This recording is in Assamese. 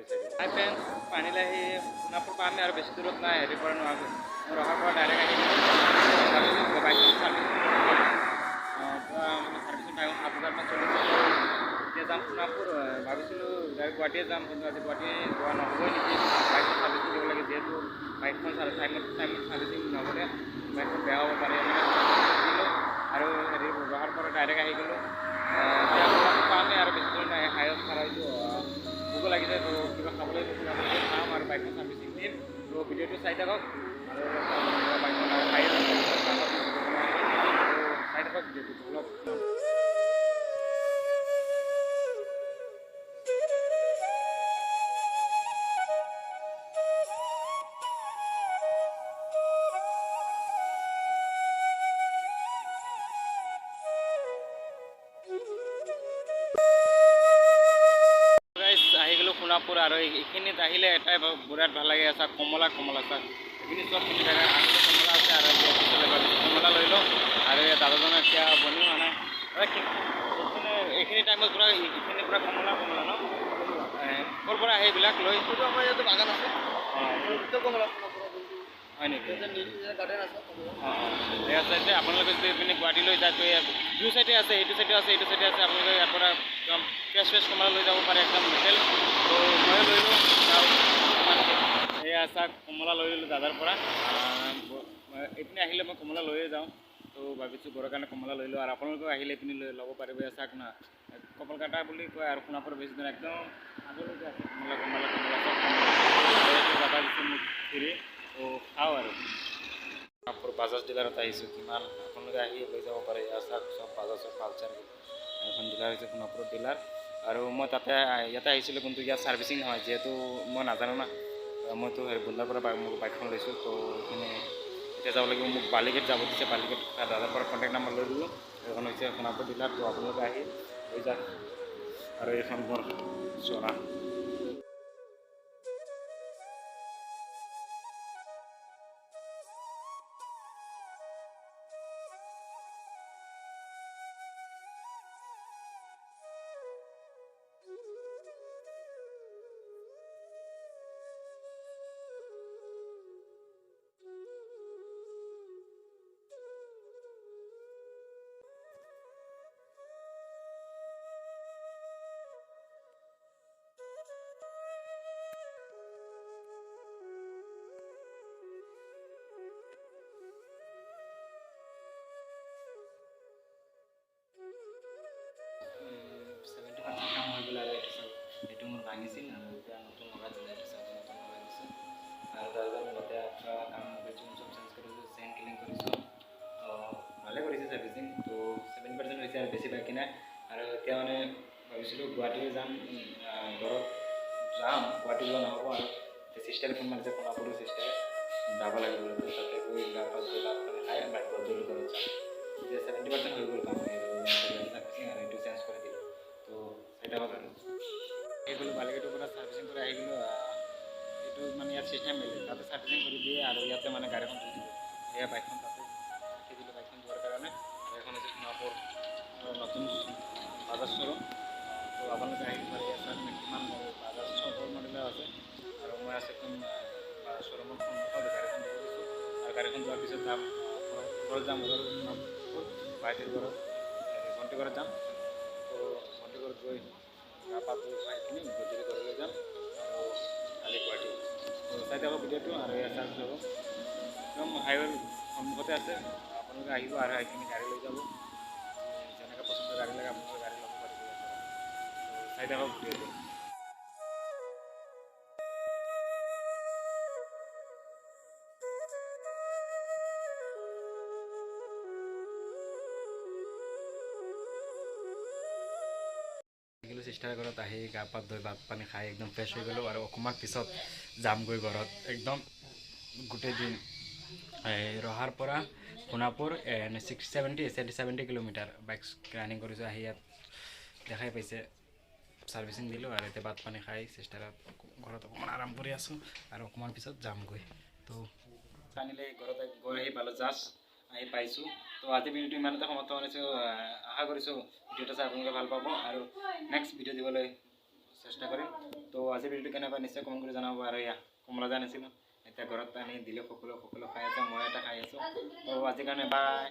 হাই ফ্ৰেণ্ডছ, পানীলাহি সোণাপুৰ পৰা আমি আৰু বেছি দূৰত নাই, হেৰিৰ পৰা নোৱাৰোঁ মোৰ ৰহাৰ পৰা ডাইৰেক্ট আহি ভাবিছোঁ বাইকখন চাৰ্ভিচিং পূৰা মানে চাৰ্ভিচিং টাইম 7,000মান চলিছে। এতিয়া যাম সোণাপুৰ, ভাবিছিলোঁ ডাইৰেক্ট গুৱাহাটীয়ে যাম, কিন্তু আজি গুৱাহাটী যোৱা নহ'বই নেকি। বাইকখন চাৰ্ভিচিং দিব লাগে, যিহেতু বাইকখন টাইমত চাৰ্ভিচিং নগ'লে বাইকখন বেয়া হ'ব পাৰে। দিলোঁ আৰু হেৰি ৰহাৰ পৰা ডাইৰেক্ট আহি গ'লোঁ। এতিয়া সোণাপুৰ পামেই আৰু বেছি দূৰ নাই, হাইৱেত খাৰা হৈছোঁ। ভোক লাগিছে, তো কিবা খাবলৈ খাম আৰু বাইকখন চাৰ্ভিচিং দিম। তো ভিডিঅ'টো চাই থাকক আৰু বাইকখন খাই চাই থাকক ভিডিঅ'টো অলপ। আহি গ'লোঁ সোণাপুৰ আৰু এইখিনিত আহিলে এটাই বিৰাট ভাল লাগে, চাওক কমলা চাওক এইখিনি চব কিনি থাকে। আগতে কমলা আছে আৰু কমলা লৈ লওঁ আৰু দাদাজনে এতিয়া বনি হোৱা নাই। এইখিনি টাইমত পূৰা এইখিনি পূৰা কমলা ন ক'ৰ পৰা আহে এইবিলাক লৈ? আমাৰ ইয়াতে বাগান আছে কমলা হয় নেকি? গাৰ্ডেন আছে। আপোনালোকে যদি এইপিনে গুৱাহাটীলৈ যায় তো দুই চাইডে আছে, এইটো চাইডে আছে, এইটো চাইডে আছে। আপোনালোকে ইয়াৰ পৰা একদম ফ্ৰেছ কমলা লৈ যাব পাৰে, একদম লোকেল। তো ময়ো লৈ লওঁ এয়া চাওক কমলা লৈ ল'লোঁ দাদাৰ পৰা। এইপিনে আহিলে মই কমলা লৈয়ে যাওঁ, তো ভাবিছোঁ ঘৰৰ কাৰণে কমলা লৈ লওঁ আৰু আপোনালোকেও আহিলে এইপিনে ল'ব পাৰিব। এয়া চাওক না, কপাল কাটা বুলি কয় আৰু সোণাপুৰ বেছি দিন একদম আগলৈকে আছে কমলা চব দাদা দিছে মোক ফিৰি। তো খাওঁ আৰু সোণাপুৰ বাজাজ ডিলাৰত আহিছোঁ। কিমান আপোনালোকে আহি লৈ যাব পাৰে। এয়া চাওক চব বাজাজৰ পালচাৰ এখন ডিলাৰ হৈছে সোণাপুৰৰ ডিলাৰ। আৰু মই ইয়াতে আহিছিলোঁ, কিন্তু ইয়াত চাৰ্ভিচিং নহয়, যিহেতু মই নাজানো না। মইতো বুন্দাৰ পৰা মোৰ বাইকখন লৈছোঁ, তো এইখিনি এতিয়া যাব লাগিব। মোক বালিগেট যাব দিছে, বালিগেট দাদাৰ পৰা কণ্টেক্ট নাম্বাৰ লৈ ল'লোঁ। এইখন হৈছে সোণাপুৰ ডিলাৰ, তো আপোনালোকে আহি লৈ যাওক। আৰু এইখন মোৰ চৰা এইটো মোৰ ভাঙিছিল আৰু এতিয়া নতুন লগাই দিলে। এইটো চাওক নতুন লগাই দিছোঁ আৰু দাদাজন ইয়াতে কাম কৰিছোঁ, চব চেঞ্জ কৰিছোঁ, চেইন ক্লিন কৰিছোঁ। ভালে কৰিছে চাৰ্ভিচিং। তো 7% হৈছে আৰু বেছি বাকী নাই। আৰু এতিয়া মানে ভাবিছিলোঁ গুৱাহাটীলৈ যাম, ঘৰত যাম, গুৱাহাটী যোৱা নহ'ব আৰু চিষ্টাৰে ফোন মাৰিছে, সোণাপুৰৰ চিষ্টাৰে যাব লাগিব। তাতে গৈ গা পা ধুই ভাত পানী খাই বাইকত ঘৰত যাম। এতিয়া 70% হৈ গ'ল কাম, চাৰ্ভিচিং আৰু এইটো চেঞ্জ কৰি দিলোঁ। তো চাই থাকক আৰু আহি গ'লোঁ বালিগেটৰ পৰা চাৰ্ভিচিং কৰি আহি গ'লোঁ। এইটো মানে ইয়াত চিষ্টেম বেলেগ, তাতে চাৰ্ভিচিং কৰি দিয়ে আৰু ইয়াতে মানে গাড়ীখন থৈ দিব। এয়া বাইকখন তাতে ৰাখি দিলোঁ বাইকখন যোৱাৰ কাৰণে। এইখন হৈছে সোণাপুৰ নতুন বাজাজ শ্ব'ৰুম। তো আপোনালোকে আহি পাৰে। ইয়াত চাওক কিমান বাজাজ চবৰ মডেলৰ আছে আৰু মই আছে একদম শ্ব'ৰুমৰ সন্মুখত গাড়ীখন দিব দিছোঁ। আৰু গাড়ীখন যোৱাৰ পিছত যাম ঘৰত যাম, সোণাপুৰ ভাইটিৰ ঘৰত, ভণ্টি ঘৰত যাম। তো ভণ্টি ঘৰত গৈ গা পা ধুই খাই কিনি গধূলি ঘৰলৈ যাম আৰু কালি গুৱাহাটী। তো চাই থাকক ভিডিঅ'টো। আৰু এয়া চাৰ্জ ল'ব একদম হাইৱেৰ সন্মুখতে আছে। আপোনালোকে আহিব আৰু এইখিনি গাড়ী লৈ যাব। যেনেকৈ পচন্দ গাড়ী লাগে আপোনালোকে গাড়ী ল'ব পাৰিব ইয়াৰ পৰা। তো চাই থাকক ভিডিঅ'টো। চিষ্টাৰ ঘৰত আহি গা পা ধুই ভাত পানী খাই একদম ফ্ৰেছ হৈ গ'লোঁ আৰু অকণমান পিছত যামগৈ ঘৰত। একদম গোটেই দিন ৰহাৰ পৰা সোণাপুৰ 70 কিলোমিটাৰ বাইক ৰানিং কৰিছোঁ। আহি ইয়াত দেখাই পাইছে চাৰ্ভিচিং দিলোঁ আৰু এতিয়া ভাত পানী খাই চিষ্টাৰত ঘৰত অকণমান আৰাম কৰি আছোঁ আৰু অকণমান পিছত যামগৈ। তো আনিলে ঘৰত গৈ আহি পালোঁ, জাষ্ট আহি পাইছোঁ। তো আজি ভিডিঅ'টো ইমানতে সমাপ্ত কৰিছোঁ। আশা কৰিছোঁ ভিডিঅ'টো চাই আপোনালোকে ভাল পাব আৰু নেক্সট ভিডিঅ' দিবলৈ চেষ্টা কৰিম। তো আজি ভিডিঅ'টো কেনেকুৱা নিশ্চয় কমেণ্ট কৰি জনাব। আৰু এয়া কমলা জান আছিলোঁ, এতিয়া ঘৰত আনি দিলে সকলো খাই আছে, মই এটা খাই আছোঁ। তো আজিৰ কাৰণে বাই।